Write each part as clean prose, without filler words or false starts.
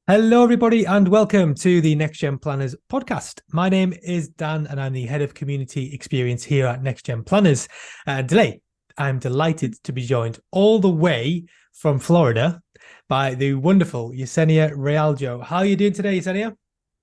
Hello, everybody, and welcome to the NextGen Planners podcast. My name is Dan, and I'm the head of community experience here at NextGen Planners. Today, I'm delighted to be joined all the way from Florida by the wonderful Yesenia Realejo. How are you doing today, Yesenia?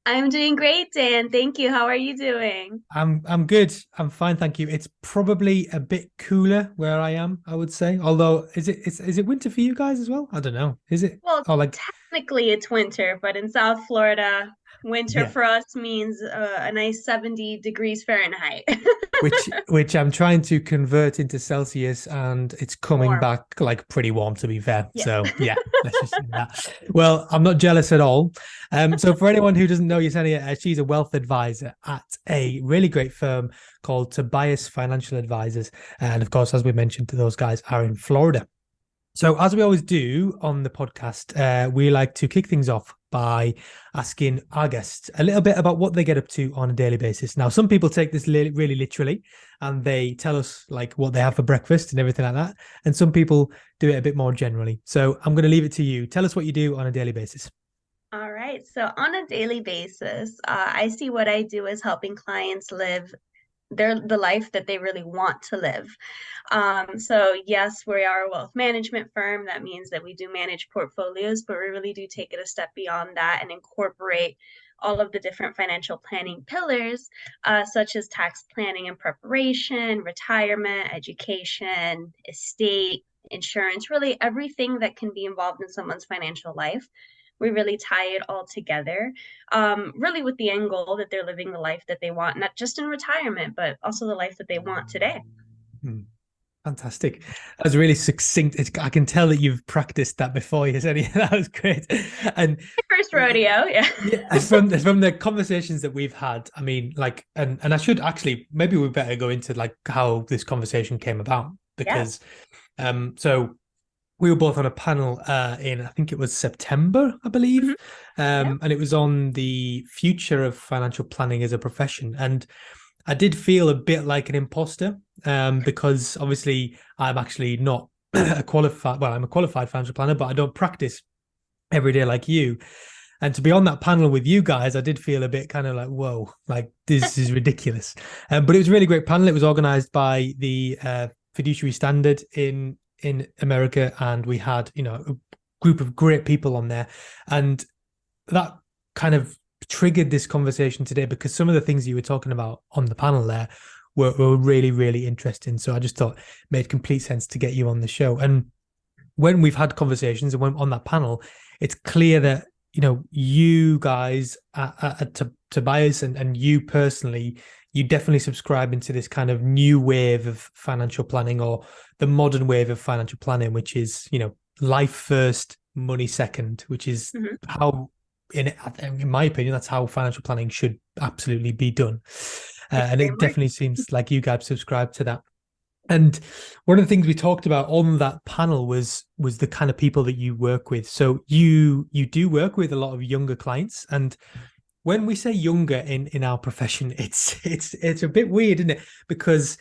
I'm doing great, Dan. Thank you. How are you doing? I'm good. I'm fine, thank you. It's probably a bit cooler where I am, I would say. Although, is it winter for you guys as well? I don't know. Is it? Well, Oh, like technically it's winter, but in South Florida, winter yeah. for us means a nice 70 degrees Fahrenheit. Which I'm trying to convert into Celsius, and it's coming Warm. back like pretty warm, to be fair. Yeah. So yeah, let's just say that. Well, I'm not jealous at all. So for anyone who doesn't know Yesenia, she's a wealth advisor at a really great firm called Tobias Financial Advisors, and of course, as we mentioned, those guys are in Florida. So, as we always do on the podcast, we like to kick things off by asking our guests a little bit about what they get up to on a daily basis. Now, some people take this really literally and they tell us like what they have for breakfast and everything like that. And some people do it a bit more generally. So, I'm going to leave it to you. Tell us what you do on a daily basis. All right. So on a daily basis, I see what I do as helping clients live the life that they really want to live. So yes, we are a wealth management firm. That means that we do manage portfolios, but we really do take it a step beyond that and incorporate all of the different financial planning pillars, such as tax planning and preparation, retirement, education, estate, insurance, really everything that can be involved in someone's financial life. We really tie it all together, really with the end goal that they're living the life that they want, not just in retirement, but also the life that they want today. Hmm. Fantastic. That was really succinct. I can tell that you've practiced that before. You said that was great. And First rodeo, yeah. yeah, from the conversations that we've had, I mean, like, and I should actually maybe we better go into like how this conversation came about Yeah. because, so we were both on a panel in I think it was September, I believe, Hmm. Yeah. and it was on the future of financial planning as a profession, and I did feel a bit like an imposter, because obviously I'm actually not a qualified. Well, I'm a qualified financial planner, but I don't practice every day like you. And to be on that panel with you guys, I did feel a bit kind of like, whoa, like this is ridiculous. But it was a really great panel. It was organized by the Fiduciary Standard in America, and we had a group of great people on there, and that kind of triggered this conversation today because some of the things you were talking about on the panel there were really interesting. So I just thought it made complete sense to get you on the show. And when we've had conversations and when on that panel, it's clear that you guys at Tobias and you personally, you definitely subscribe into this kind of new wave of financial planning, or the modern wave of financial planning, which is life first, money second, which is Hmm. how in my opinion that's how financial planning should absolutely be done. And it definitely seems like you guys subscribe to that. And one of the things we talked about on that panel was the kind of people that you work with. So you do work with a lot of younger clients, and when we say younger in our profession, it's a bit weird, isn't it? Because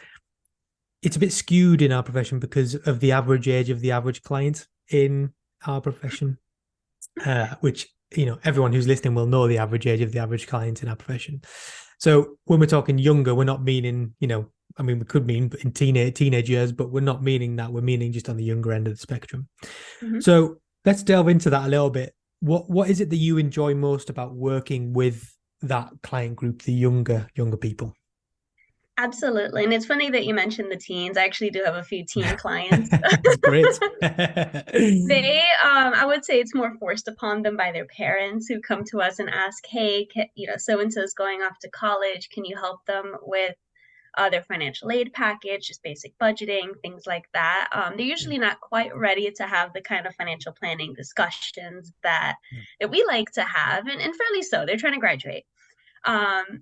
it's a bit skewed in our profession because of the average age of the average client in our profession, which everyone who's listening will know the average age of the average client in our profession. So when we're talking younger, we're not meaning, I mean, we could mean in teenage years, but we're not meaning that. We're meaning just on the younger end of the spectrum. Hmm. So let's delve into that a little bit. What is it that you enjoy most about working with that client group, the younger people? Absolutely. And it's funny that you mentioned the teens. I actually do have a few teen clients. That's great. I would say it's more forced upon them by their parents who come to us and ask, hey, so and so is going off to college. Can you help them with their financial aid package, just basic budgeting, things like that. They're usually not quite ready to have the kind of financial planning discussions that we like to have, and fairly so. They're trying to graduate.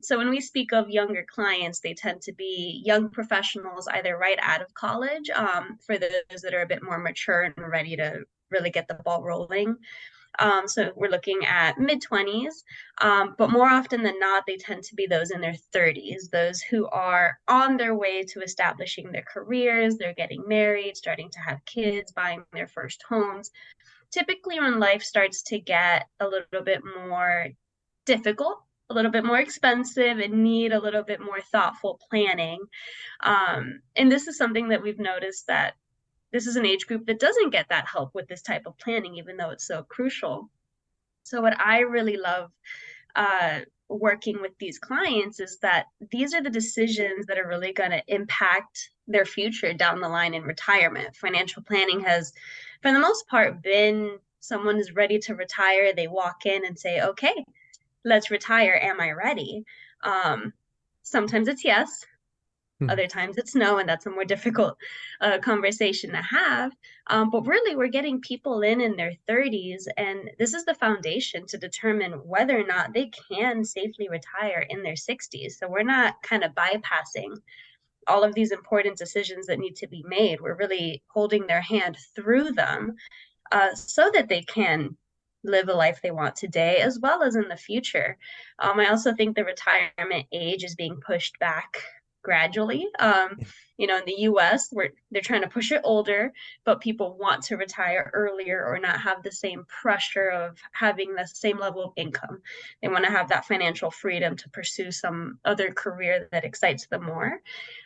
So when we speak of younger clients, they tend to be young professionals, either right out of college, for those that are a bit more mature and ready to really get the ball rolling, So we're looking at mid-20s, but more often than not, they tend to be those in their 30s, those who are on their way to establishing their careers, they're getting married, starting to have kids, buying their first homes. Typically, when life starts to get a little bit more difficult, a little bit more expensive, and need a little bit more thoughtful planning. And this is something that we've noticed that this is an age group that doesn't get that help with this type of planning, even though it's so crucial. So, what I really love working with these clients is that these are the decisions that are really going to impact their future down the line in retirement. Financial planning has, for the most part, been someone is ready to retire. They walk in and say, okay, let's retire. Am I ready? Um, Sometimes it's yes, Mhm. other times it's no, and that's a more difficult conversation to have. But really, we're getting people in their 30s, and this is the foundation to determine whether or not they can safely retire in their 60s. So we're not kind of bypassing all of these important decisions that need to be made. We're really holding their hand through them so that they can live a life they want today as well as in the future. I also think the retirement age is being pushed back gradually. In the US, where they're trying to push it older, but people want to retire earlier or not have the same pressure of having the same level of income. They want to have that financial freedom to pursue some other career that excites them more.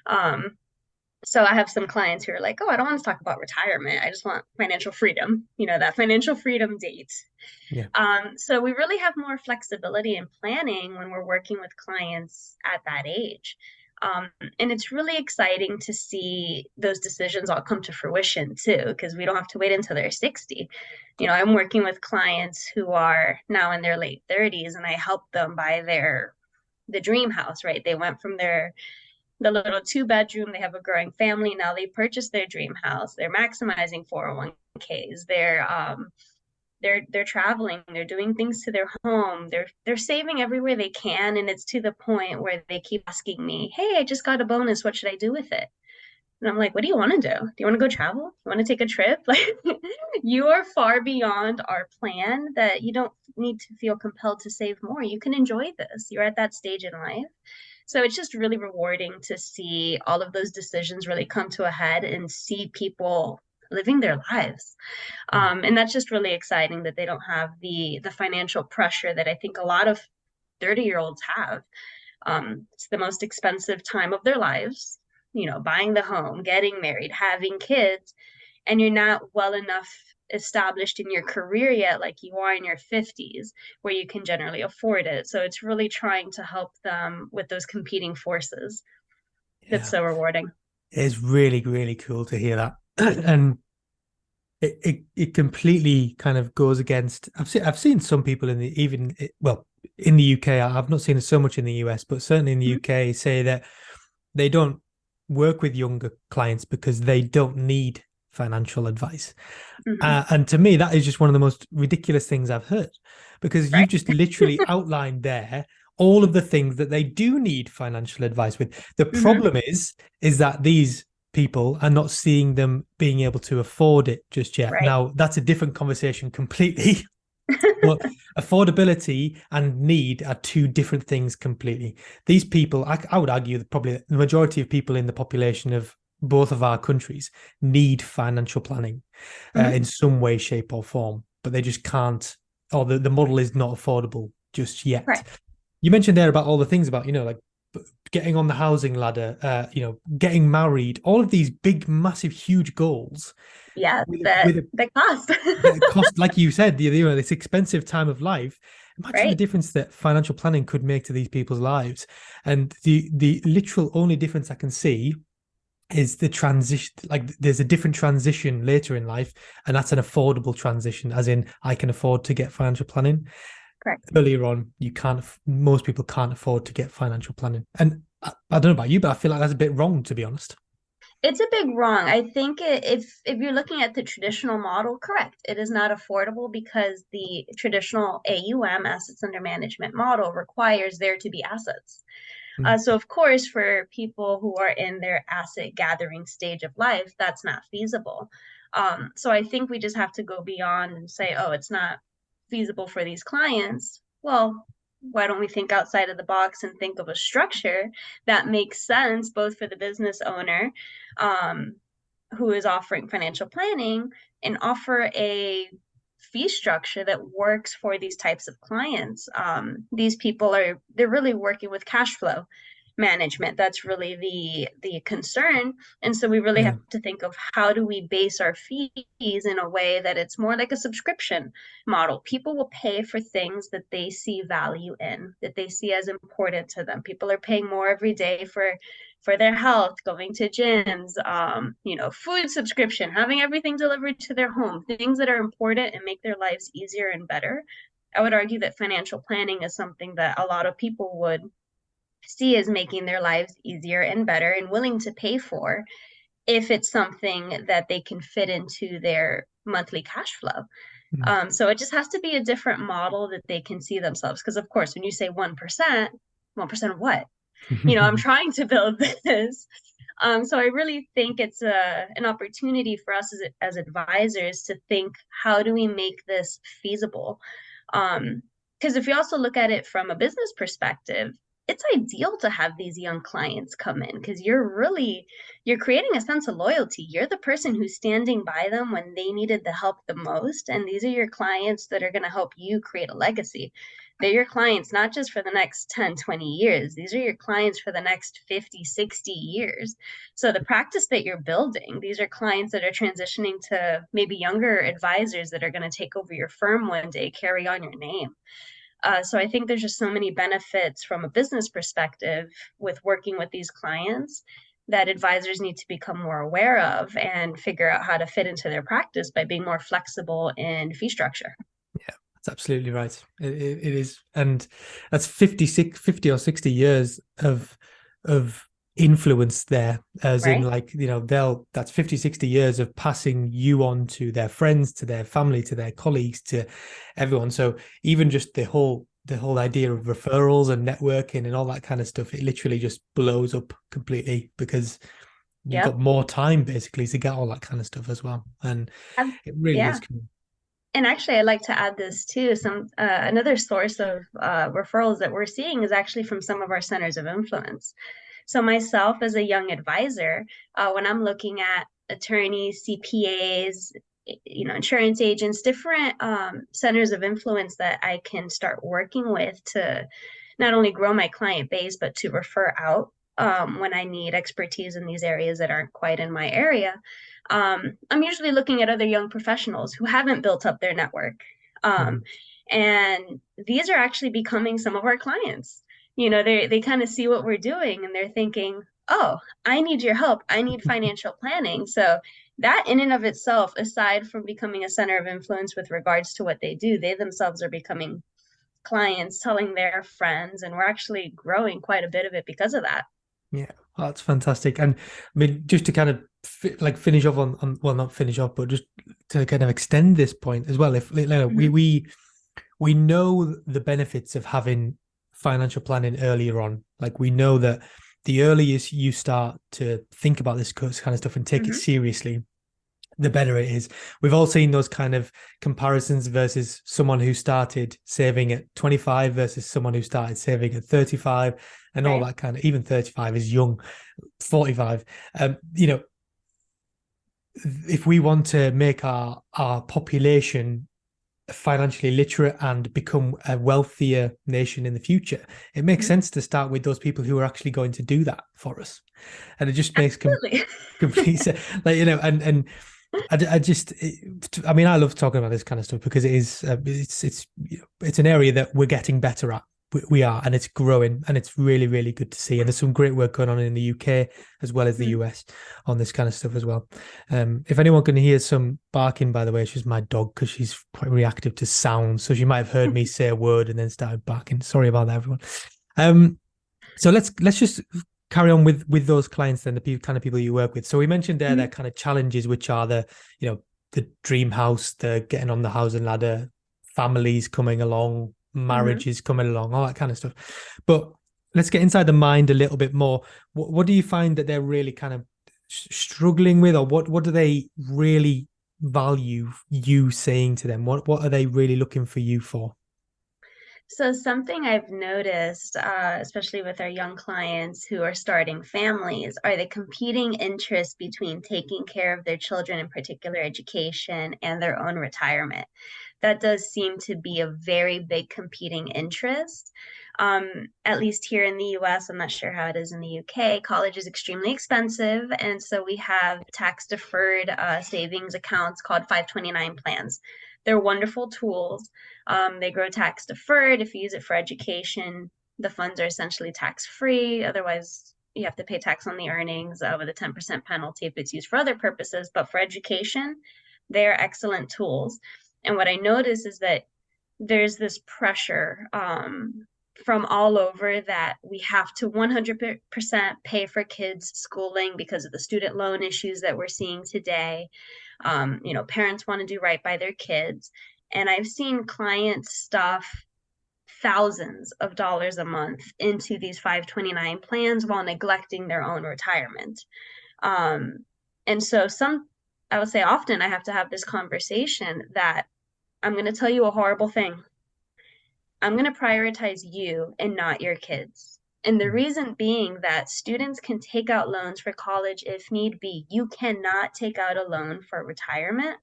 Um, so I have some clients who are like, oh, I don't want to talk about retirement. I just want financial freedom, that financial freedom date. Yeah. So we really have more flexibility in planning when we're working with clients at that age. Um, and it's really exciting to see those decisions all come to fruition too, because we don't have to wait until they're 60. I'm working with clients who are now in their late 30s, and I help them buy the dream house, right? They went from the little two-bedroom. They have a growing family. Now they purchased their dream house. They're maximizing 401ks. They're traveling. They're doing things to their home. They're saving everywhere they can. And it's to the point where they keep asking me, hey, I just got a bonus. What should I do with it? And I'm like, what do you want to do? Do you want to go travel? You want to take a trip? Like, you are far beyond our plan that you don't need to feel compelled to save more. You can enjoy this. You're at that stage in life. So it's just really rewarding to see all of those decisions really come to a head and see people living their lives. Mm. And that's just really exciting that they don't have the financial pressure that I think a lot of 30-year-olds have. It's the most expensive time of their lives, buying the home, getting married, having kids, and you're not well enough established in your career yet, like you are in your 50s, where you can generally afford it. So it's really trying to help them with those competing forces. That's Yeah. so rewarding. It's really, really cool to hear that. And it completely kind of goes against I've seen some people in the even well in the UK. I've not seen it so much in the US, but certainly in the Mm-hmm. UK say that they don't work with younger clients because they don't need financial advice. Mm-hmm. And to me, that is just one of the most ridiculous things I've heard, because Right. you've just literally outlined there all of the things that they do need financial advice with. The Mm-hmm. problem is that these people are not seeing them being able to afford it just yet. Right. Now, that's a different conversation completely. But affordability and need are two different things completely. These people, I would argue that probably the majority of people in the population of both of our countries need financial planning Mm-hmm. in some way, shape, or form, but they just can't, or the model is not affordable just yet. Right. You mentioned there about all the things about, like getting on the housing ladder, getting married, all of these big, massive, huge goals Yeah, with that a that cost. that cost, like you said, this expensive time of life. Imagine the Right. difference that financial planning could make to these people's lives. And the literal only difference I can see is the transition. Like there's a different transition later in life, and that's an affordable transition, as in I can afford to get financial planning. Correct. Earlier on, you can't. Most people can't afford to get financial planning, and I don't know about you, but I feel like that's a bit wrong, to be honest. It's a big wrong. I think if you're looking at the traditional model, correct, it is not affordable because the traditional AUM, assets under management model, requires there to be assets. Mm. So of course, for people who are in their asset gathering stage of life, that's not feasible. So I think we just have to go beyond and say, oh, it's not feasible for these clients, well, why don't we think outside of the box and think of a structure that makes sense both for the business owner, um, who is offering financial planning, and offer a fee structure that works for these types of clients. These people they're really working with cash flow management. That's really the concern. And so we really Yeah. have to think of how do we base our fees in a way that it's more like a subscription model. People will pay for things that they see value in, that they see as important to them. People are paying more every day for their health, going to gyms, food subscription, having everything delivered to their home, things that are important and make their lives easier and better. I would argue that financial planning is something that a lot of people would see as making their lives easier and better and willing to pay for if it's something that they can fit into their monthly cash flow. Mm. So it just has to be a different model that they can see themselves. Because of course, when you say 1% of what? I'm trying to build this. So I really think it's an opportunity for us as advisors to think, how do we make this feasible? Because if you also look at it from a business perspective, it's ideal to have these young clients come in because you're creating a sense of loyalty. You're the person who's standing by them when they needed the help the most. And these are your clients that are going to help you create a legacy. They're your clients, not just for the next 10, 20 years. These are your clients for the next 50, 60 years. So the practice that you're building, these are clients that are transitioning to maybe younger advisors that are going to take over your firm one day, carry on your name. So I think there's just so many benefits from a business perspective with working with these clients that advisors need to become more aware of and figure out how to fit into their practice by being more flexible in fee structure. Yeah, that's absolutely right. It is. And that's 50 or 60 years of influence there, as in, Right? like, that's 50, 60 years of passing you on to their friends, to their family, to their colleagues, to everyone. So even just the whole idea of referrals and networking and all that kind of stuff, it literally just blows up completely because you've got Yep. more time basically to get all that kind of stuff as well. And it really is Yeah. cool. And actually, I'd like to add this too. Some another source of referrals that we're seeing is actually from some of our centers of influence. So myself as a young advisor, when I'm looking at attorneys, CPAs, insurance agents, different centers of influence that I can start working with to not only grow my client base, but to refer out when I need expertise in these areas that aren't quite in my area. I'm usually looking at other young professionals who haven't built up their network. Um, Mhm. and these are actually becoming some of our clients. They kind of see what we're doing and they're thinking, oh, I need your help. I need financial planning. So that in and of itself, aside from becoming a center of influence with regards to what they do, they themselves are becoming clients, telling their friends, and we're actually growing quite a bit of it because of that. Yeah, well, that's fantastic. And I mean, just to kind of finish off on, well, not finish off, but just to kind of extend this point as well. If Mm-hmm. we know the benefits of having financial planning earlier on. Like, we know that the earlier you start to think about this kind of stuff and take it Mm-hmm. seriously, the better it is. We've all seen those kind of comparisons versus someone who started saving at 25 versus someone who started saving at 35, and all Right. that kind of, even 35 is young, 45. If we want to make our population financially literate and become a wealthier nation in the future, it makes Mm-hmm. sense to start with those people who are actually going to do that for us. And it just makes Absolutely. complete sense. Like, and I mean, I love talking about this kind of stuff because it's an area that we're getting better at. We are, and it's growing, and it's really, really good to see. And there's some great work going on in the UK as well as the Mm-hmm. US on this kind of stuff as well. If anyone can hear some barking, by the way, she's my dog because she's quite reactive to sound. So she might have heard me say a word and then started barking. Sorry about that, everyone. So let's just carry on with those clients then, the kind of people you work with. So we mentioned there Mm-hmm. their kind of challenges, which are the dream house, the getting on the housing ladder, families coming along, Mm-hmm. marriages coming along, all that kind of stuff. But let's get inside the mind a little bit more. What do you find that they're really kind of struggling with, or what do they really value you saying to them? What are they really looking for you for? So something I've noticed, especially with our young clients who are starting families, are the competing interests between taking care of their children, in particular education, and their own retirement. That does seem to be a very big competing interest. At least here in the US, I'm not sure how it is in the UK. College is extremely expensive, and so we have tax deferred savings accounts called 529 plans. They're wonderful tools. They grow tax deferred. If you use it for education, the funds are essentially tax free. Otherwise, you have to pay tax on the earnings with a 10% penalty if it's used for other purposes. But for education, they're excellent tools. And what I notice is that there's this pressure from all over that we have to 100% pay for kids' schooling because of the student loan issues that we're seeing today. Parents want to do right by their kids. And I've seen clients stuff thousands of dollars a month into these 529 plans while neglecting their own retirement. Um, and so I would say often I have to have this conversation that I'm going to tell you a horrible thing. I'm going to prioritize you and not your kids. And the reason being that students can take out loans for college if need be. You cannot take out a loan for retirement.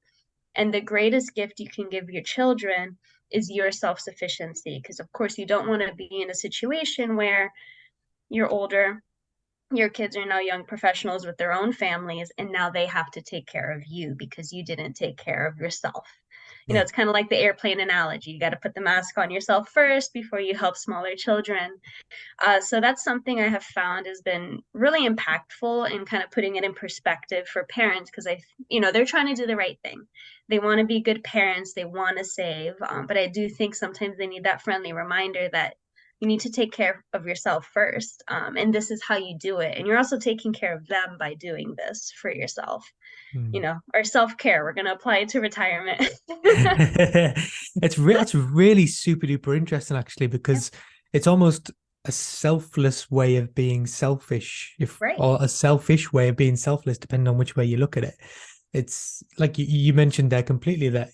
And the greatest gift you can give your children is your self sufficiency. Because, of course, you don't want to be in a situation where you're older, your kids are now young professionals with their own families, and now they have to take care of you because you didn't take care of yourself. Yeah. It's kind of like the airplane analogy. You got to put the mask on yourself first before you help smaller children. So that's something I have found has been really impactful in kind of putting it in perspective for parents because they're trying to do the right thing. They want to be good parents. They want to save. But I do think sometimes they need that friendly reminder that you need to take care of yourself first. And this is how you do it. And you're also taking care of them by doing this for yourself. Mm. Our self-care, we're going to apply it to retirement. It's really super duper interesting actually Yeah, because it's almost a selfless way of being selfish, if right. or a selfish way of being selfless, depending on which way you look at it. It's like you mentioned there completely that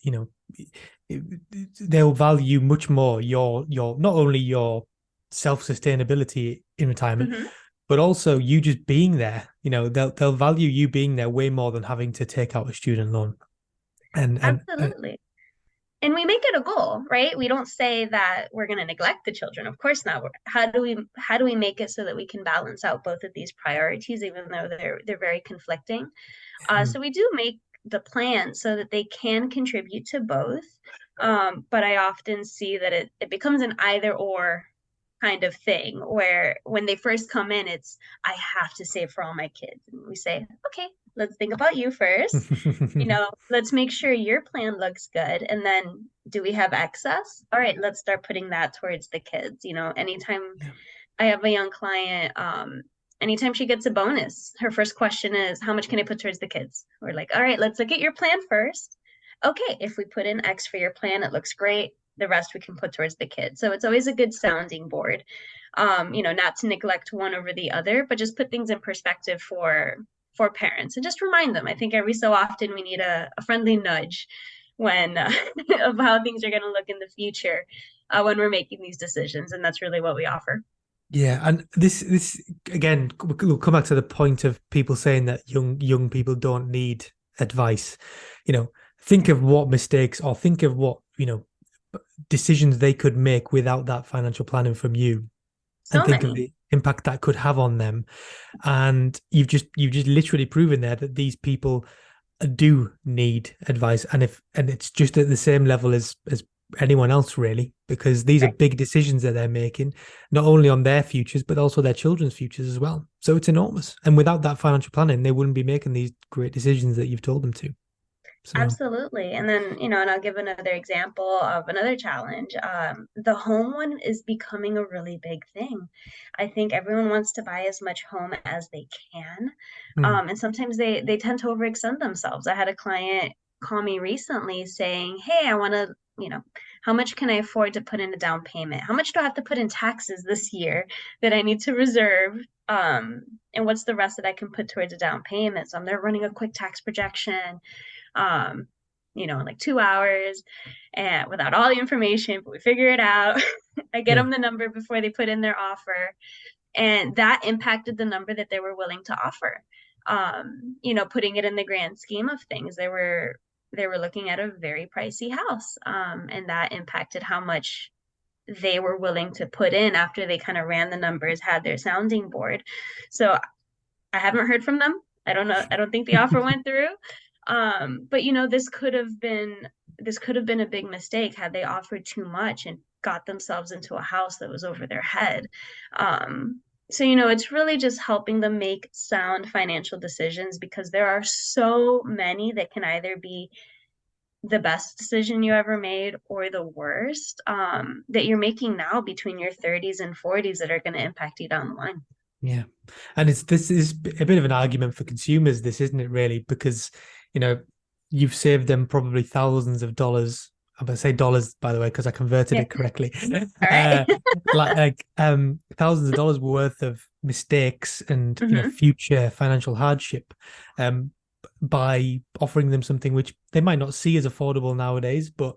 they'll value much more your not only your self-sustainability in retirement, Hmm. but also you just being there. They'll value you being there way more than having to take out a student loan. And Absolutely. And we make it a goal, right? We don't say that we're going to neglect the children. Of course not. How do we make it so that we can balance out both of these priorities, even though they're very conflicting? So we do make the plan so that they can contribute to both. But I often see that it becomes an either or kind of thing where when they first come in, it's I have to save for all my kids. And we say, okay, let's think about you first. Let's make sure your plan looks good. And then do we have excess? All right, let's start putting that towards the kids. Anytime Yeah. I have a young client, anytime she gets a bonus, her first question is, how much can I put towards the kids? We're like, all right, let's look at your plan first. Okay, if we put in X for your plan, it looks great. The rest we can put towards the kids. So it's always a good sounding board. Not to neglect one over the other, but just put things in perspective for parents and just remind them. I think every so often we need a friendly nudge when of how things are going to look in the future when we're making these decisions, and that's really what we offer. Yeah, and this again, we'll come back to the point of people saying that young people don't need advice. Think of what mistakes or think of what decisions they could make without that financial planning from you, and So think of many. the impact that could have on them. And you've just literally proven there that these people do need advice, and it's just at the same level as anyone else really, because these are Right. big decisions that they're making, not only on their futures but also their children's futures as well. So it's enormous, and without that financial planning they wouldn't be making these great decisions that you've told them to. So Absolutely. And then, and I'll give another example of another challenge. The home one is becoming a really big thing. I think everyone wants to buy as much home as they can. mm. And sometimes they tend to overextend themselves. I had a client call me recently saying, hey, I want to, how much can I afford to put in a down payment? How much do I have to put in taxes this year that I need to reserve? And what's the rest that I can put towards a down payment? So I'm there running a quick tax projection. um, in like 2 hours and without all the information, but we figure it out. I get Yeah. them the number before they put in their offer. And that impacted the number that they were willing to offer. Putting it in the grand scheme of things, they were looking at a very pricey house. And that impacted how much they were willing to put in after they kind of ran the numbers, had their sounding board. So I haven't heard from them. I don't know. I don't think the offer went through. But this could have been a big mistake had they offered too much and got themselves into a house that was over their head. So it's really just helping them make sound financial decisions, because there are so many that can either be the best decision you ever made or the worst, that you're making now between your 30s and 40s that are going to impact you down the line. Yeah. And this is a bit of an argument for consumers, this, isn't it, really? Because, you know, you've saved them probably thousands of dollars. I'm gonna say dollars, by the way, because I converted Yeah. it correctly. All right. Thousands of dollars worth of mistakes and, Hmm. future financial hardship, um, by offering them something which they might not see as affordable nowadays, but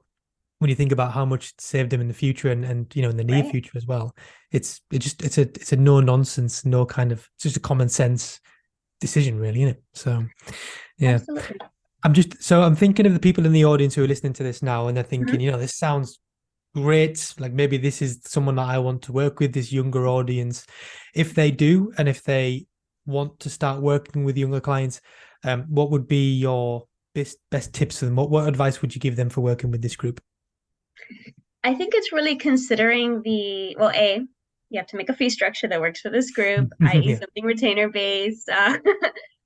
when you think about how much it saved them in the future and in the near Right. future as well, it's a no nonsense, no kind of, it's just a common sense decision, really, isn't it? So yeah. Absolutely. I'm thinking of the people in the audience who are listening to this now, and they're thinking, Hmm. this sounds great. Like maybe this is someone that I want to work with, this younger audience. If they do, and if they want to start working with younger clients, what would be your best tips for them? What advice would you give them for working with this group? I think it's really considering well, you have to make a fee structure that works for this group, i.e., Yeah. something retainer based,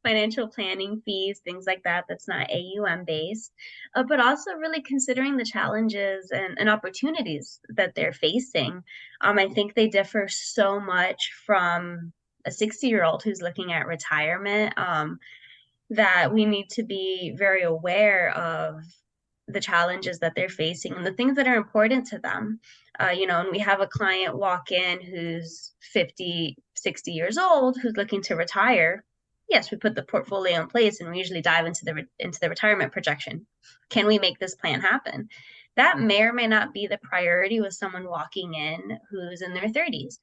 financial planning fees, things like that, that's not AUM based, but also really considering the challenges and opportunities that they're facing. I think they differ so much from a 60-year-old who's looking at retirement, that we need to be very aware of the challenges that they're facing and the things that are important to them. And we have a client walk in who's 50, 60 years old, who's looking to retire. Yes, we put the portfolio in place and we usually dive into the retirement projection. Can we make this plan happen? That may or may not be the priority with someone walking in who's in their 30s.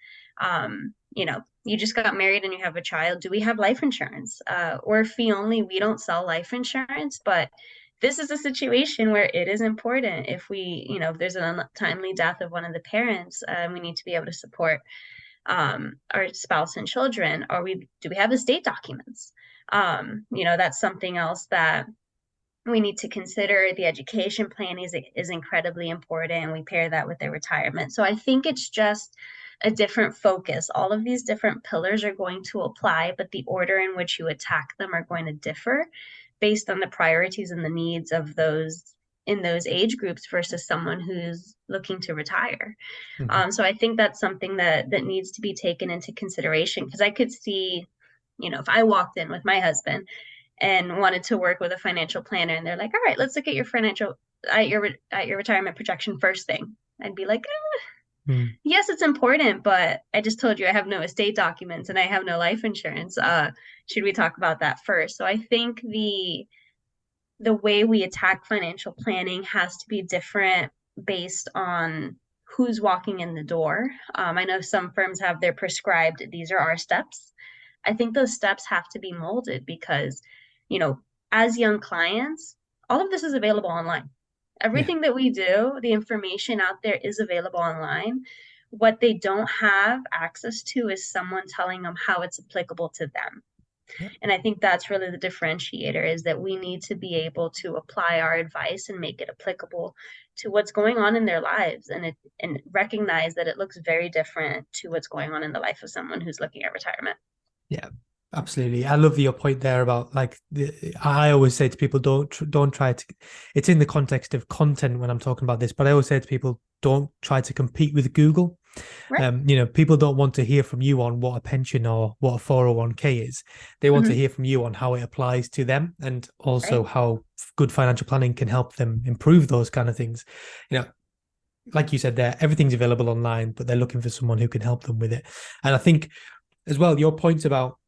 You just got married and you have a child. Do we have life insurance? Or fee only, we don't sell life insurance, but this is a situation where it is important. If there's an untimely death of one of the parents, we need to be able to support our spouse and children. Do we have estate documents? That's something else that we need to consider. The education plan is incredibly important, and we pair that with their retirement. So I think it's just a different focus. All of these different pillars are going to apply, but the order in which you attack them are going to differ based on the priorities and the needs of those in those age groups versus someone who's looking to retire. Mhm. So I think that's something that needs to be taken into consideration, because I could see, if I walked in with my husband and wanted to work with a financial planner and they're like, all right, let's look at your at your retirement projection first thing. I'd be like, Mm. yes, it's important, but I just told you I have no estate documents and I have no life insurance. Should we talk about that first? So I think the way we attack financial planning has to be different based on who's walking in the door. I know some firms have their prescribed, these are our steps. I think those steps have to be molded because, you know, as young clients, all of this is available online. Yeah. Everything that we do, the information out there is available online. What they don't have access to is someone telling them how it's applicable to them. Yeah. And I think that's really the differentiator, is that we need to be able to apply our advice and make it applicable to what's going on in their lives, and recognize that it looks very different to what's going on in the life of someone who's looking at retirement. Yeah, absolutely. I love your point there about I always say to people, don't try to. It's in the context of content when I'm talking about this, but I always say to people, don't try to compete with Google. Right. People don't want to hear from you on what a pension or what a 401k is. They want to Hmm. hear from you on how it applies to them, and also Right. how good financial planning can help them improve those kind of things. You know, like you said there, everything's available online, but they're looking for someone who can help them with it. And I think as well, your points about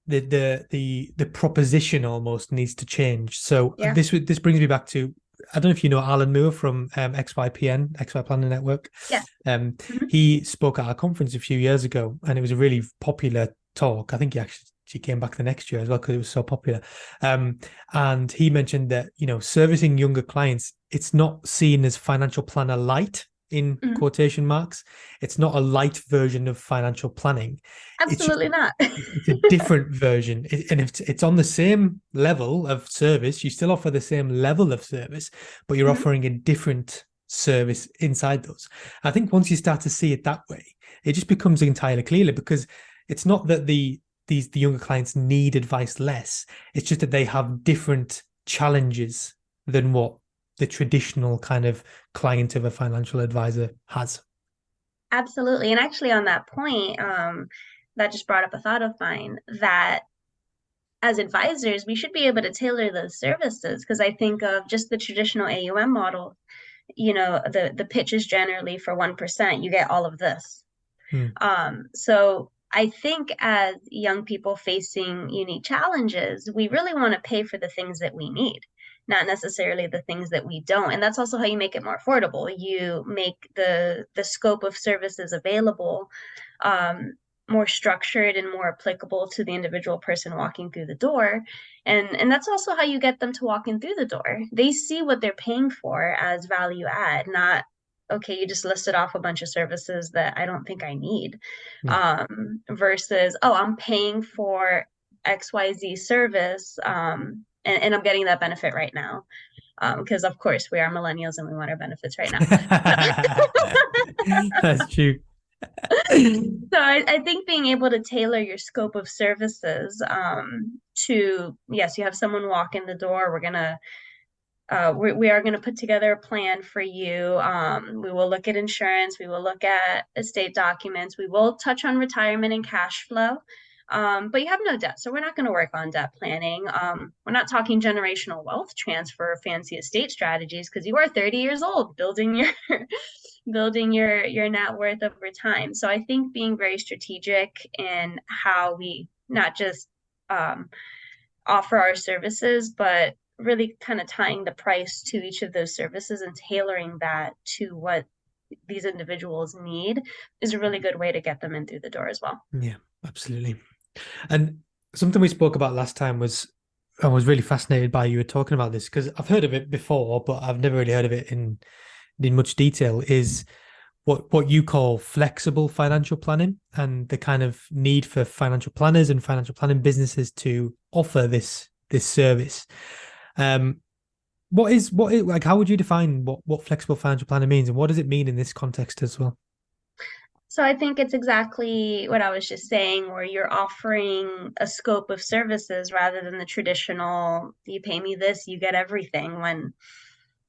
the proposition almost needs to change. So Yeah. this brings me back to, I don't know if you know Alan Moore from XY Planning Network. Yes. Mhm. He spoke at our conference a few years ago, and it was a really popular talk. I think he came back the next year as well because it was so popular. And he mentioned that, servicing younger clients, it's not seen as financial planner light in Mhm. quotation marks. It's not a light version of financial planning. It's just Absolutely not. it's a different version. And if it's on the same level of service, you still offer the same level of service, but you're Mhm. offering a different service inside those. I think once you start to see it that way, it just becomes entirely clear, because it's not that the younger clients need advice less. It's just that they have different challenges than what the traditional kind of client of a financial advisor has. Absolutely. And actually, on that point, that just brought up a thought of mine that as advisors, we should be able to tailor those services because I think of just the traditional AUM model, the pitch is generally for 1%, you get all of this. Hmm. So I think as young people facing unique challenges, we really want to pay for the things that we need, not necessarily the things that we don't. And that's also how you make it more affordable. You make the scope of services available more structured and more applicable to the individual person walking through the door. And that's also how you get them to walk in through the door. They see what they're paying for as value add, not okay, you just listed off a bunch of services that I don't think I need, Yeah. versus, oh, I'm paying for XYZ service, and I'm getting that benefit right now. Because of course we are millennials and we want our benefits right now. That's true. So I think being able to tailor your scope of services to, yes, you have someone walk in the door, we are going to put together a plan for you. We will look at insurance. We will look at estate documents. We will touch on retirement and cash flow. But you have no debt, so we're not going to work on debt planning. We're not talking generational wealth transfer or fancy estate strategies because you are 30 years old building your building your net worth over time. So I think being very strategic in how we not just um, offer our services, but really kind of tying the price to each of those services and tailoring that to what these individuals need is a really good way to get them in through the door as well. Yeah, absolutely. And something we spoke about last time was, I was really fascinated by you were talking about this because I've heard of it before, but I've never really heard of it in much detail, is what you call flexible financial planning and the kind of need for financial planners and financial planning businesses to offer this service. Um, what is how would you define what flexible financial planning means, and what does it mean in this context as well? So I think it's exactly what I was just saying, where you're offering a scope of services rather than the traditional, you pay me this, you get everything, when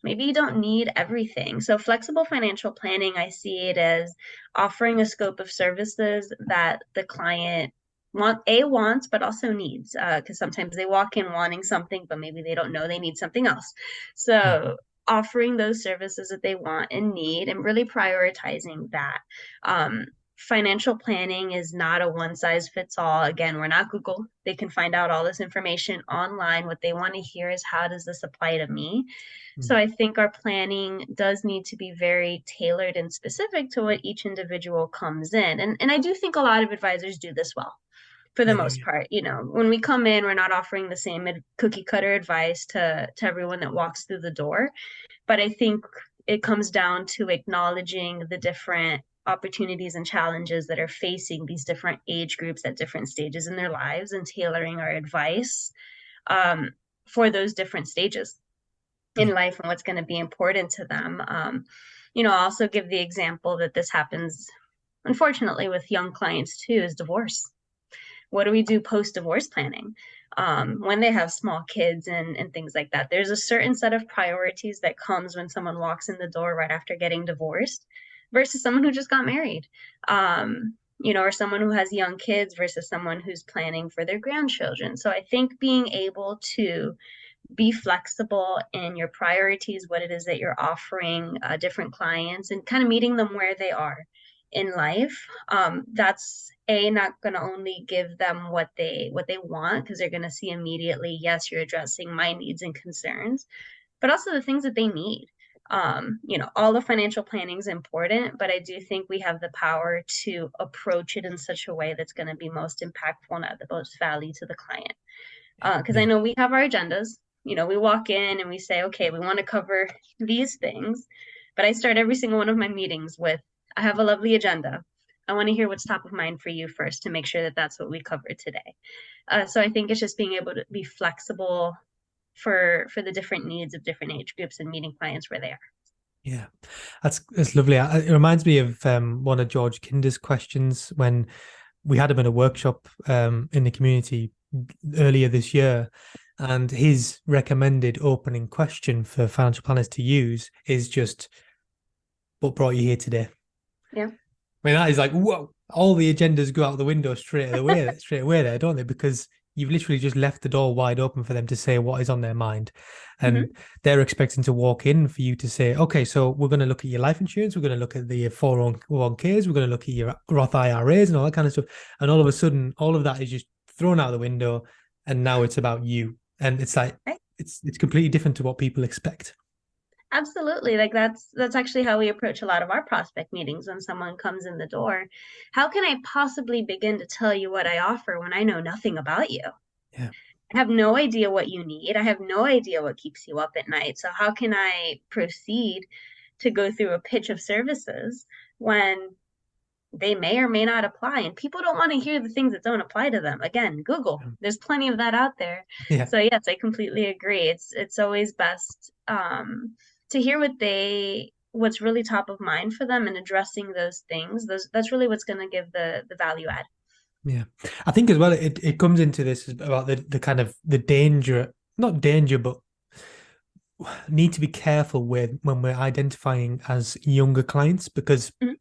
maybe you don't need everything. So flexible financial planning, I see it as offering a scope of services that the client wants, but also needs. Because sometimes they walk in wanting something, but maybe they don't know they need something else. Mhm. So offering those services that they want and need, and really prioritizing that. Um, Financial planning is not a one size fits all. Again, we're not Google. They can find out all this information online. What they want to hear is, how does this apply to me? So I think our planning does need to be very tailored and specific to what each individual comes in. And I do think a lot of advisors do this well for the They do, most yeah. part. When we come in, we're not offering the same cookie cutter advice to everyone that walks through the door. But I think it comes down to acknowledging the different opportunities and challenges that are facing these different age groups at different stages in their lives and tailoring our advice um, for those different stages in Yeah. life and what's going to be important to them. I'll also give the example that this happens, unfortunately, with young clients too, is divorce. What do we do post divorce planning? When they have small kids and things like that, there's a certain set of priorities that comes when someone walks in the door right after getting divorced versus someone who just got married. Or someone who has young kids versus someone who's planning for their grandchildren. So I think being able to be flexible in your priorities, what it is that you're offering different clients, and kind of meeting them where they are in life. That's not going to only give them what they want, because they're going to see immediately, yes, you're addressing my needs and concerns, but also the things that they need. All the financial planning is important, but I do think we have the power to approach it in such a way that's going to be most impactful and add the most value to the client. Because I Yeah. know we have our agendas. We walk in and we say, okay, we want to cover these things, but I start every single one of my meetings with, I have a lovely agenda. I want to hear what's top of mind for you first to make sure that that's what we cover today. So I think it's just being able to be flexible for the different needs of different age groups and meeting clients where they are. Yeah, that's lovely. It reminds me of one of George Kinder's questions when we had him in a workshop in the community earlier this year, and his recommended opening question for financial planners to use is just, "What brought you here today?" Yeah. I mean, that is like, whoa, all the agendas go out the window straight away there, don't they? Because you've literally just left the door wide open for them to say what is on their mind. And Hmm. they're expecting to walk in for you to say, okay, so we're going to look at your life insurance, we're going to look at the 401ks, we're going to look at your Roth IRAs and all that kind of stuff. And all of a sudden, all of that is just thrown out the window. And now it's about you. And it's like, Right. it's completely different to what people expect. Absolutely. Like that's actually how we approach a lot of our prospect meetings when someone comes in the door. How can I possibly begin to tell you what I offer when I know nothing about you? Yeah. I have no idea what you need. I have no idea what keeps you up at night. So how can I proceed to go through a pitch of services when they may or may not apply? And people don't want to hear the things that don't apply to them. Again, Google. There's plenty of that out there. Yeah. So yes, I completely agree. It's always best to hear what's really top of mind for them and addressing those things. That's really what's going to give the value add. Yeah, I think as well it comes into this about the kind of the danger, not danger, but need to be careful with when we're identifying as younger clients because Mhm.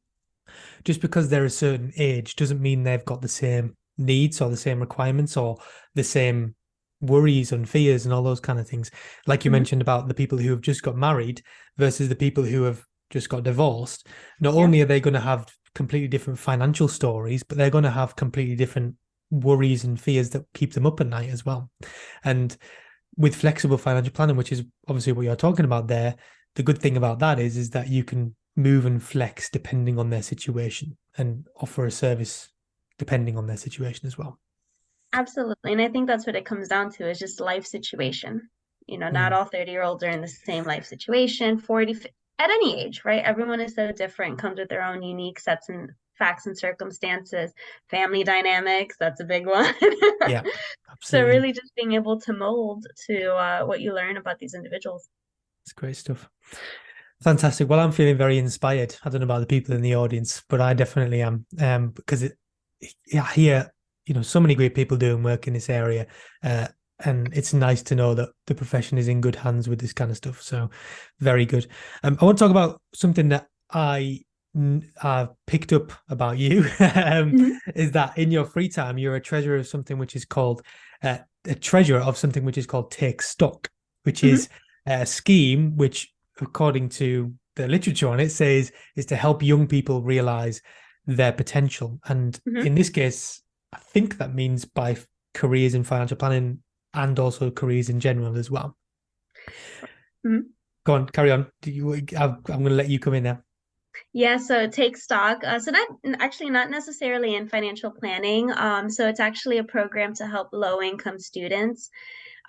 just because they're a certain age doesn't mean they've got the same needs or the same requirements or the same worries and fears and all those kind of things. Like you Mhm. mentioned about the people who have just got married versus the people who have just got divorced. Not Yeah, only are they going to have completely different financial stories, but they're going to have completely different worries and fears that keep them up at night as well. And with flexible financial planning, which is obviously what you're talking about there, the good thing about that is that you can move and flex depending on their situation and offer a service depending on their situation as well. absolutely. And I think that's what it comes down to is just life situation. Not Mm, all 30-year-olds are in the same life situation, 40, at any age, right? Everyone is so different, comes with their own unique sets and facts and circumstances, family dynamics, that's a big one. yeah, So absolutely. really just being able to mold to what you learn about these individuals. It's great stuff. Fantastic. Well, I'm feeling very inspired. I don't know about the people in the audience, but I definitely am. Because I hear, so many great people doing work in this area. And it's nice to know that the profession is in good hands with this kind of stuff. So very good. I want to talk about something that I've picked up about you, Mhm. is that in your free time, you're a treasurer of something which is called a treasurer of something which is called Take Stock, which Mhm. is a scheme which, according to the literature on it, says is to help young people realize their potential. And Mhm. in this case, I think that means by careers in financial planning and also careers in general as well. Mhm. Go on, carry on. I'm going to let you come in now. Yeah, so take stock. So that actually not necessarily in financial planning. So it's actually a program to help low income students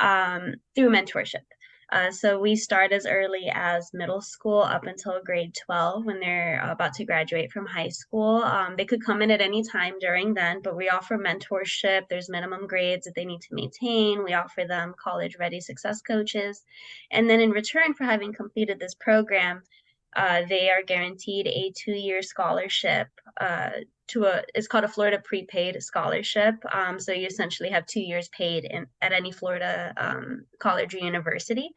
through mentorship. So we start as early as middle school up until grade 12 when they're about to graduate from high school. They could come in at any time during then, but we offer mentorship. There's minimum grades that they need to maintain. We offer them college ready success coaches. And then in return for having completed this program, they are guaranteed a 2-year scholarship it's called a Florida prepaid scholarship. So you essentially have 2 years paid at any Florida college or university.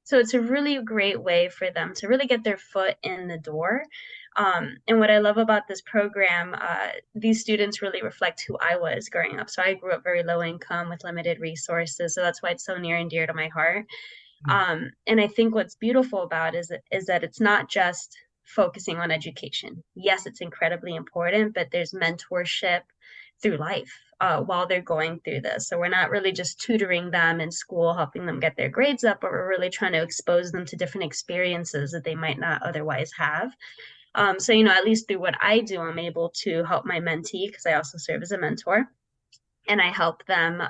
So it's a really great way for them to really get their foot in the door. And what I love about this program, these students really reflect who I was growing up. So I grew up very low income with limited resources. So that's why it's so near and dear to my heart. And I think what's beautiful about is that it's not just focusing on education. Yes, it's incredibly important, but there's mentorship through life while they're going through this. So we're not really just tutoring them in school, helping them get their grades up, but we're really trying to expose them to different experiences that they might not otherwise have. So, at least through what I do, I'm able to help my mentee because I also serve as a mentor, and I help them,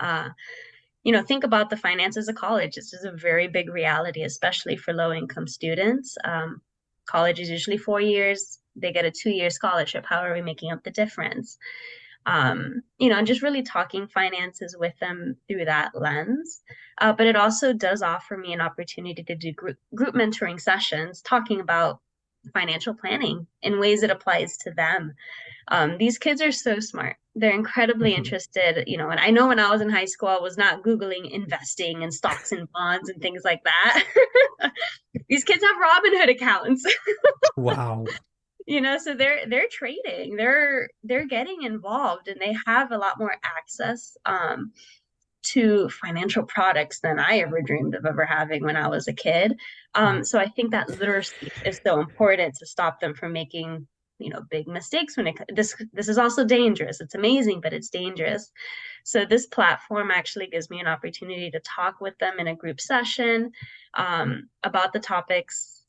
think about the finances of college. This is a very big reality, especially for low income students. College is usually 4 years. They get a 2-year scholarship. How are we making up the difference? And just really talking finances with them through that lens. But it also does offer me an opportunity to do group mentoring sessions, talking about financial planning in ways that applies to them. These kids are so smart. They're incredibly Mhm. interested, and I know when I was in high school, I was not Googling investing in stocks and bonds and things like that. These kids have Robinhood accounts. Wow. So they're trading, they're getting involved, and they have a lot more access to financial products than I ever dreamed of ever having when I was a kid. Mm. So I think that literacy is so important to stop them from making big mistakes when this is also dangerous. It's amazing, but it's dangerous. So this platform actually gives me an opportunity to talk with them in a group session about the topics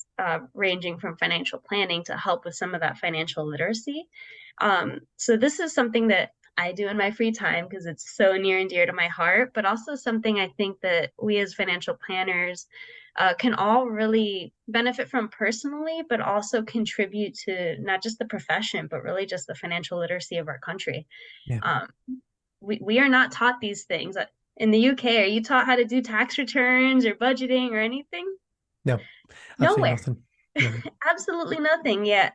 ranging from financial planning to help with some of that financial literacy. So this is something that I do in my free time because it's so near and dear to my heart, but also something I think that we as financial planners can all really benefit from personally, but also contribute to not just the profession, but really just the financial literacy of our country. Yeah. Um, we are not taught these things. In the UK, are you taught how to do tax returns or budgeting or anything? No, absolutely Nowhere. nothing. No. Absolutely nothing yet.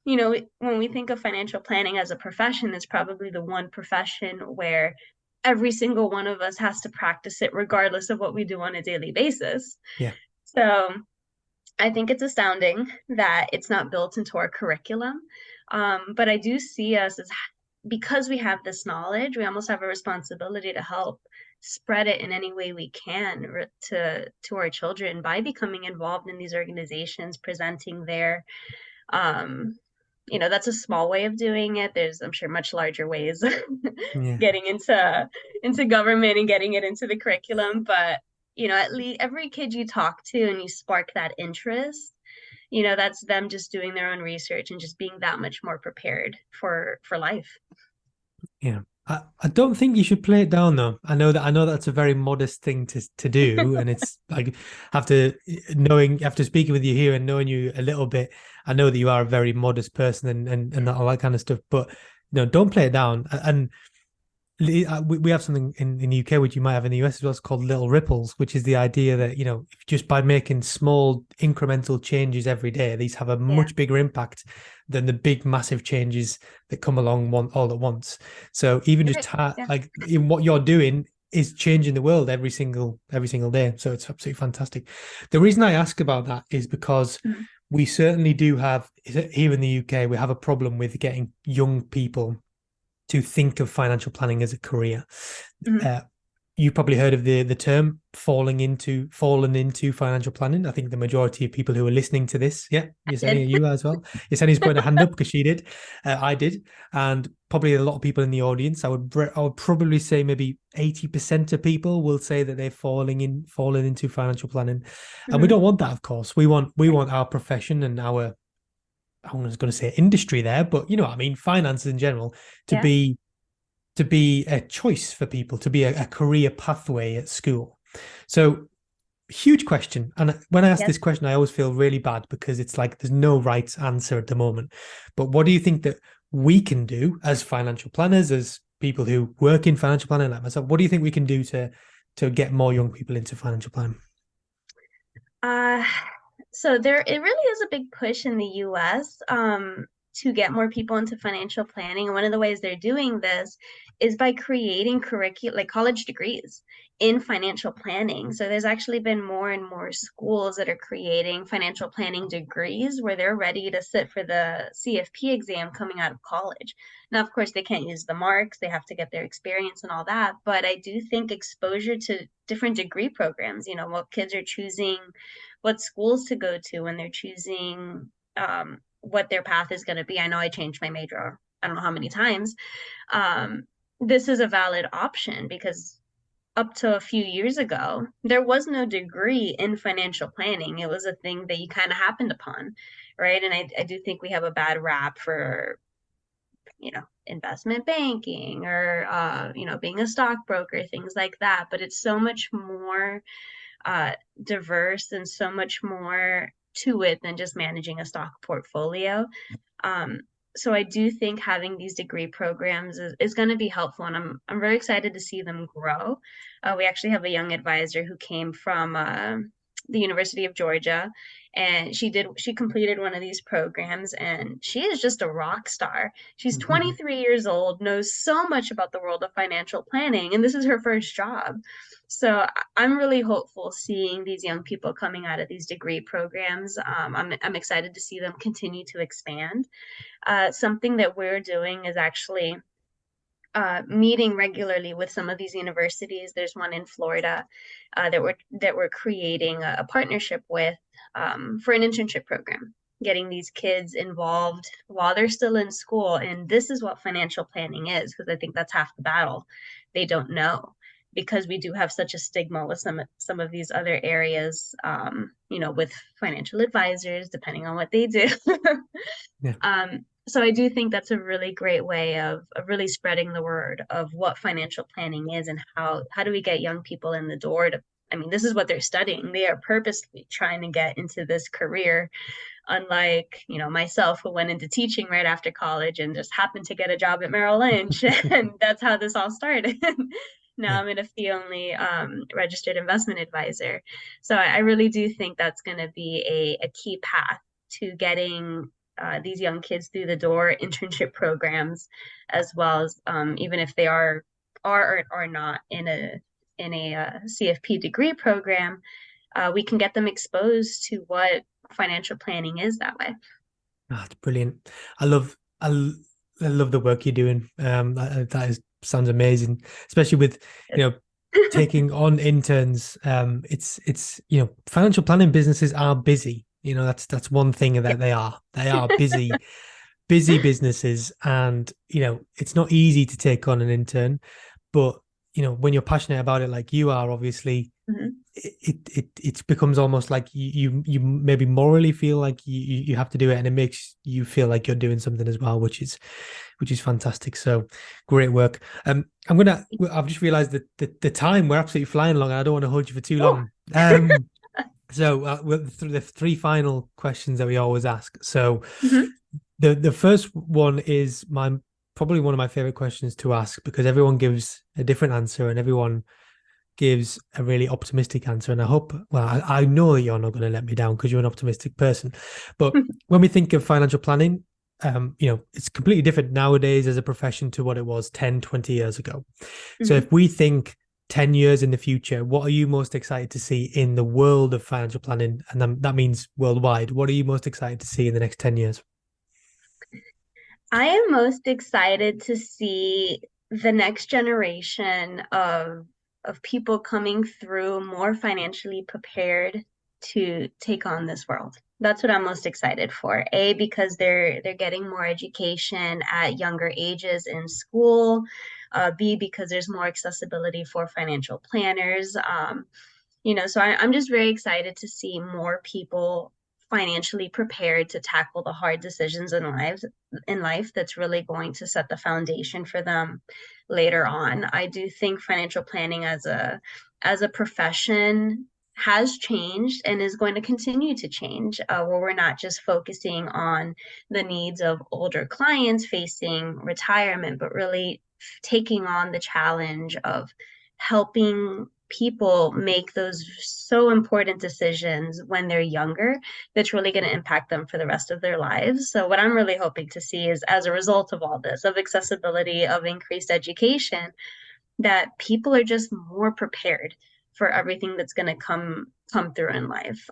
When we think of financial planning as a profession, it's probably the one profession where every single one of us has to practice it regardless of what we do on a daily basis. Yeah. So I think it's astounding that it's not built into our curriculum. But I do see us as, because we have this knowledge, we almost have a responsibility to help spread it in any way we can to our children by becoming involved in these organizations, presenting there. um, that's a small way of doing it. There's, I'm sure, much larger ways Yeah. getting into government and getting it into the curriculum. But at least every kid you talk to and you spark that interest, that's them just doing their own research and just being that much more prepared for life. Yeah. I don't think you should play it down though. I know that's a very modest thing to do. And it's like after speaking with you here and knowing you a little bit, I know that you are a very modest person and all that kind of stuff. But don't play it down. And we have something in the UK, which you might have in the US as well. It's called little ripples, which is the idea that, just by making small incremental changes every day, these have a Yeah. much bigger impact than the big, massive changes that come along all at once. So even just Right. Yeah. like in what you're doing is changing the world every single day. So it's absolutely fantastic. The reason I ask about that is because Mhm. we certainly do have here in the UK, we have a problem with getting young people to think of financial planning as a career. Mhm. Uh, you probably heard of the term fallen into financial planning. I think the majority of people who are listening to this, yeah, Did. Yesenia, you as well. Yesenia's putting a hand up because she did, I did, and probably a lot of people in the audience. I would probably say maybe 80% of people will say that they're fallen into financial planning, and we Mhm. don't want that. Of course, we want our profession and our, I was going to say industry there, but you know what I mean, finances in general, to Yeah. be a choice for people, to be a career pathway at school. So huge question. And when I ask Yes. this question, I always feel really bad because it's like there's no right answer at the moment. But what do you think that we can do as financial planners, as people who work in financial planning like myself? What do you think we can do to get more young people into financial planning? Uh, so it really is a big push in the US to get more people into financial planning. And one of the ways they're doing this is by creating curriculum, like college degrees in financial planning. So there's actually been more and more schools that are creating financial planning degrees where they're ready to sit for the CFP exam coming out of college. Now, of course, they can't use the marks, they have to get their experience and all that. But I do think exposure to different degree programs, what kids are choosing, what schools to go to when they're choosing what their path is going to be. I know I changed my major, I don't know how many times. this is a valid option because up to a few years ago, there was no degree in financial planning. It was a thing that you kind of happened upon, right? And I do think we have a bad rap for, investment banking or, being a stockbroker, things like that. But it's so much more uh, diverse and so much more to it than just managing a stock portfolio. Um, so I do think having these degree programs is going to be helpful, and I'm very excited to see them grow. We actually have a young advisor who came from the University of Georgia, and she completed one of these programs, and she is just a rock star. She's 23 years old, knows so much about the world of financial planning, and this is her first job. So I'm really hopeful seeing these young people coming out of these degree programs. I'm excited to see them continue to expand. Something that we're doing is actually meeting regularly with some of these universities. There's one in Florida that we're creating a partnership with for an internship program, getting these kids involved while they're still in school. And this is what financial planning is, because I think that's half the battle. They don't know because we do have such a stigma with some of these other areas, with financial advisors, depending on what they do. Yeah. So I do think that's a really great way of really spreading the word of what financial planning is and how do we get young people in the door to, I mean, this is what they're studying. They are purposely trying to get into this career, unlike, myself, who went into teaching right after college and just happened to get a job at Merrill Lynch. And that's how this all started. Now Yeah. I'm a fee-only registered investment advisor. So I really do think that's going to be a key path to getting these young kids through the door, internship programs, as well as even if they are or not in a CFP degree program, we can get them exposed to what financial planning is that way. That's brilliant. I love I, l- I love the work you're doing. Sounds amazing, especially with taking on interns. It's financial planning businesses are busy. That's one thing Yeah. that they are busy businesses, and it's not easy to take on an intern, but when you're passionate about it like you are, obviously Mhm. it becomes almost like you maybe morally feel like you have to do it, and it makes you feel like you're doing something as well, which is fantastic. So great work. I've just realized that the time, we're absolutely flying along, and I don't want to hold you for too Oh. long. So the three final questions that we always ask. So Mhm. the first one is probably one of my favorite questions to ask, because everyone gives a different answer and everyone gives a really optimistic answer. And I know that you're not going to let me down because you're an optimistic person. But when we think of financial planning, it's completely different nowadays as a profession to what it was 10, 20 years ago. So Mhm. if we think 10 years in the future, what are you most excited to see in the world of financial planning? And then that means worldwide. What are you most excited to see in the next 10 years? I am most excited to see the next generation of people coming through more financially prepared to take on this world. That's what I'm most excited for. A, because they're getting more education at younger ages in school. B, because there's more accessibility for financial planners. So I'm just very excited to see more people financially prepared to tackle the hard decisions in life that's really going to set the foundation for them later on. I do think financial planning as a profession has changed and is going to continue to change, where we're not just focusing on the needs of older clients facing retirement, but really taking on the challenge of helping people make those so important decisions when they're younger that's really going to impact them for the rest of their lives. So what I'm really hoping to see is, as a result of all this, of accessibility, of increased education, that people are just more prepared for everything that's going to come through in life.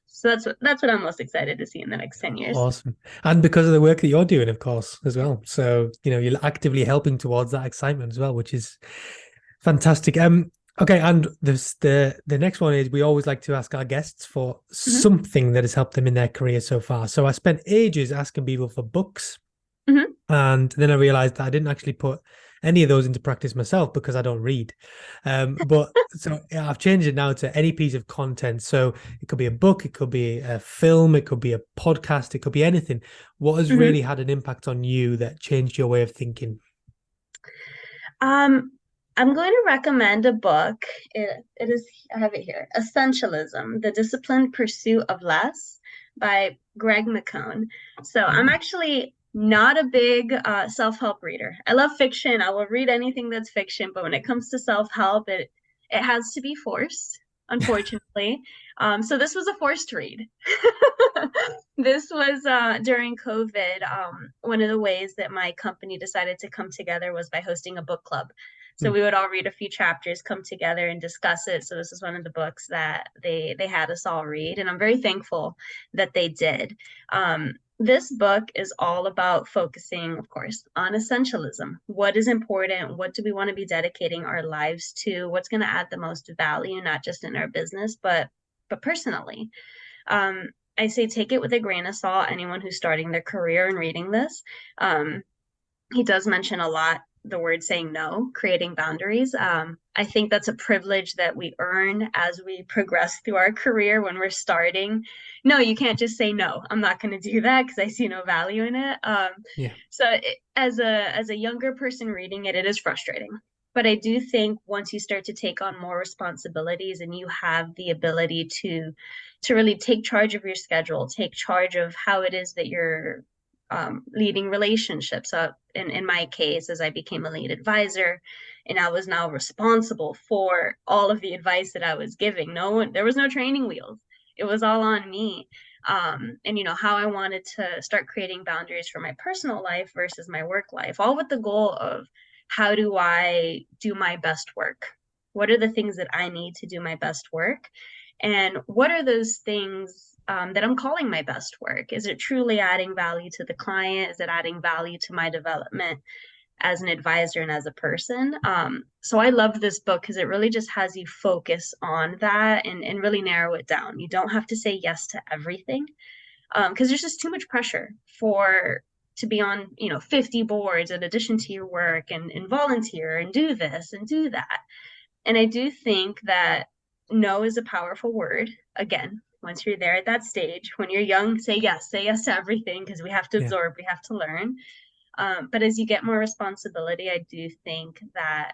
So that's what I'm most excited to see in the next 10 years. Awesome. And because of the work that you're doing, of course, as well. So, you're actively helping towards that excitement as well, which is fantastic. Okay, and the next one is, we always like to ask our guests for Mm-hmm. something that has helped them in their career so far. So I spent ages asking people for books, Mm-hmm. and then I realized that I didn't actually put any of those into practice myself because I don't read. But so I've changed it now to any piece of content. So it could be a book, it could be a film, it could be a podcast, it could be anything. What has Mhm. really had an impact on you that changed your way of thinking? Um, I'm going to recommend a book. It is, I have it here, Essentialism, The Disciplined Pursuit of Less by Greg McKeown. So I'm Mm, actually not a big self-help reader. I love fiction. I will read anything that's fiction, but when it comes to self-help, it has to be forced, unfortunately. So this was a forced read. This was during COVID. One of the ways that my company decided to come together was by hosting a book club. So mm, we would all read a few chapters, come together and discuss it. So this is one of the books that they had us all read, and I'm very thankful that they did. This book is all about focusing, of course, on essentialism. What is important? What do we want to be dedicating our lives to? What's going to add the most value, not just in our business, but personally. I say take it with a grain of salt, anyone who's starting their career and reading this. Um, he does mention a lot the word saying no, creating boundaries. I think that's a privilege that we earn as we progress through our career when we're starting. No, you can't just say no. I'm not going to do that because I see no value in it. yeah, As a younger person reading it, it is frustrating. But I do think once you start to take on more responsibilities and you have the ability to really take charge of your schedule, take charge of how it is that you're leading relationships. In my case, as I became a lead advisor, and I was now responsible for all of the advice that I was giving. No one, there was no training wheels. It was all on me. And how I wanted to start creating boundaries for my personal life versus my work life, all with the goal of how do I do my best work? What are the things that I need to do my best work? And what are those things that I'm calling my best work? Is it truly adding value to the client? Is it adding value to my development as an advisor and as a person? So I love this book because it really just has you focus on that and really narrow it down. You don't have to say yes to everything because there's just too much pressure for to be on 50 boards in addition to your work and volunteer and do this and do that. And I do think that no is a powerful word. Again, once you're there at that stage, when you're young, say yes to everything because we have to yeah. absorb, we have to learn. But as you get more responsibility, I do think that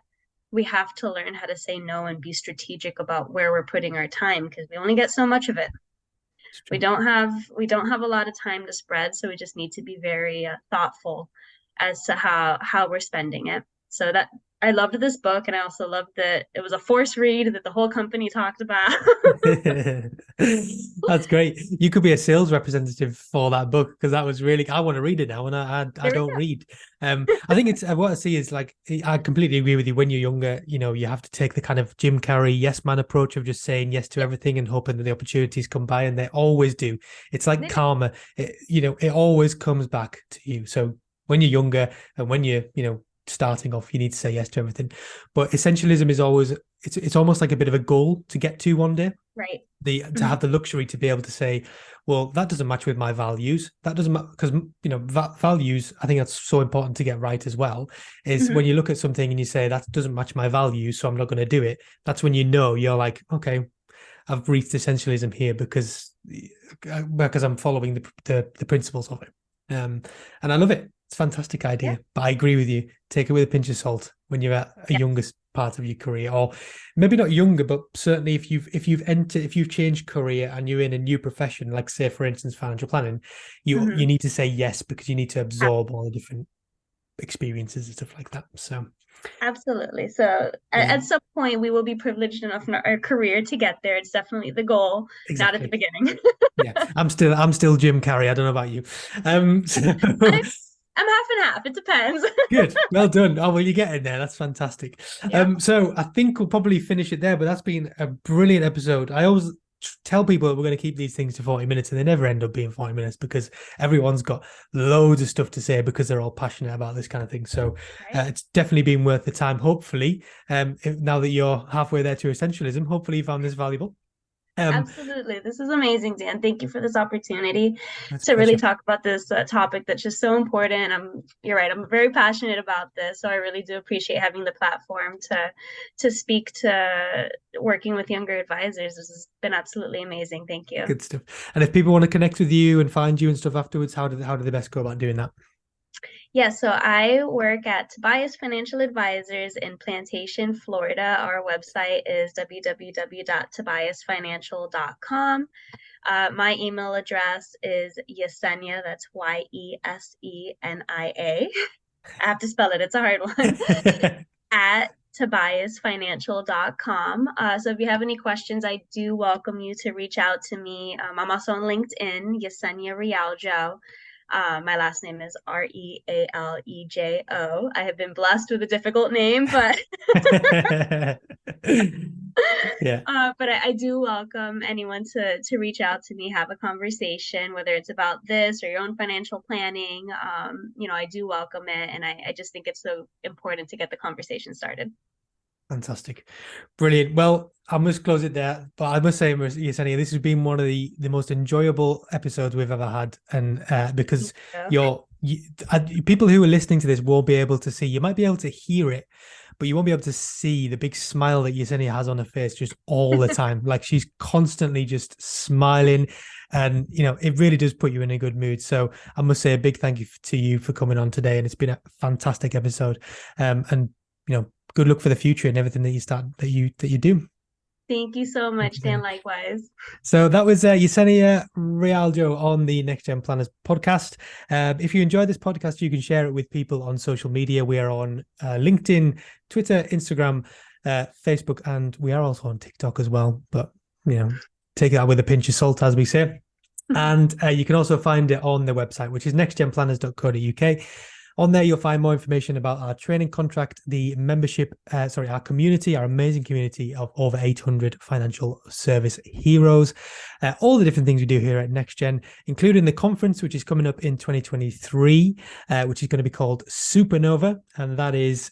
we have to learn how to say no and be strategic about where we're putting our time because we only get so much of it. It's We true. don't have we don't have a lot of time to spread, so we just need to be very thoughtful as to how we're spending it. So that I loved this book, and I also loved that it was a force read that the whole company talked about. That's great. You could be a sales representative for that book because that was really. I want to read it now, and I There we don't read. I think it's what I see is like I completely agree with you. When you're younger, you have to take the kind of Jim Carrey yes man approach of just saying yes to go. everything and hoping that the opportunities come by, and they always do. It's like They do. karma. It always comes back to you. So when you're younger and when you're starting off, you need to say yes to everything. But essentialism is always it's almost like a bit of a goal to get to one day. Right. The to Mhm. have the luxury to be able to say, well, that doesn't match with my values. That doesn't because values. I think that's so important to get right as well. Is when Mhm. you look at something and you say that doesn't match my values, so I'm not going to do it. That's when you're like, okay, I've reached essentialism here because I'm following the principles of it. And I love it. It's a fantastic Yeah. idea. But I agree with you. Take it with a pinch of salt when you're at a Yeah. youngest part of your career, or maybe not younger, but certainly if you've changed career and you're in a new profession, like say for instance financial planning, you Mhm. need to say yes because you need to absorb all the different experiences and stuff like that. So Absolutely. So at brilliant. some point, we will be privileged enough in our career to get there. It's definitely the goal, not at the Exactly. beginning. Yeah. I'm still Jim Carrey. I don't know about you. So I, I'm half and half. It depends. good. Well done. Oh, well, you're getting there. That's fantastic. Yep. So I think we'll probably finish it there, but that's been a brilliant episode. I always tell people that we're going to keep these things to 40 minutes and they never end up being 40 minutes because everyone's got loads of stuff to say because they're all passionate about this kind of thing. So Right. it's definitely been worth the time. Hopefully, now that you're halfway there to essentialism, hopefully you found this valuable. Um, Absolutely. This is amazing, Dan. Thank you for this opportunity that's a to really pleasure. talk about this topic that's just so important. You're right. I'm very passionate about this, so I really do appreciate having the platform to speak to working with younger advisors. This has been absolutely amazing. Thank you. Good stuff. And if people want to connect with you and find you and stuff afterwards, how do they best go about doing that? Yeah, so I work at Tobias Financial Advisors in Plantation, Florida. Our website is www.tobiasfinancial.com. My email address is Yesenia, that's Yesenia. I have to spell it, it's a hard one, at tobiasfinancial.com. So if you have any questions, I do welcome you to reach out to me. I'm also on LinkedIn, Yesenia Realejo. My last name is Realejo. I have been blessed with a difficult name, but Yeah, but I do welcome anyone to reach out to me, have a conversation, whether it's about this or your own financial planning. I do welcome it, and I just think it's so important to get the conversation started. fantastic. Brilliant. Well, I must close it there, but I must say, Yesenia, this has been one of the most enjoyable episodes we've ever had, and because Yeah. people who are listening to this won't be able to see. You might be able to hear it, but you won't be able to see the big smile that Yesenia has on her face just all the time. Like she's constantly just smiling, and it really does put you in a good mood. So I must say a big thank you to you for coming on today, and it's been a fantastic episode. And good luck for the future and everything that you do. Thank you so Thank you, much, Dan. Yesenia. Likewise. So that was Yesenia Realejo on the Next Gen Planners podcast. If you enjoyed this podcast, you can share it with people on social media. We are on LinkedIn, Twitter, Instagram, Facebook, and we are also on TikTok as well. But take that with a pinch of salt, as we say. And you can also find it on the website, which is nextgenplanners.co.uk. On there, you'll find more information about our training contract, the membership, our community, our amazing community of over 800 financial service heroes, all the different things we do here at NextGen, including the conference, which is coming up in 2023, which is going to be called Supernova. And that is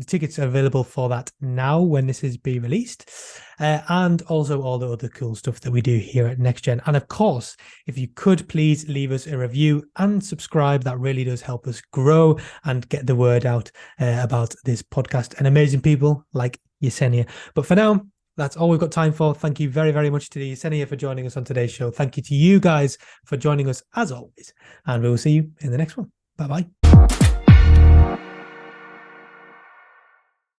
the tickets are available for that now when this is being released, and also all the other cool stuff that we do here at NextGen. And of course, if you could please leave us a review and subscribe, that really does help us grow and get the word out about this podcast and amazing people like Yesenia. But for now, that's all we've got time for. Thank you very, very much to Yesenia for joining us on today's show. Thank you to you guys for joining us as always. And we will see you in the next one. Bye-bye.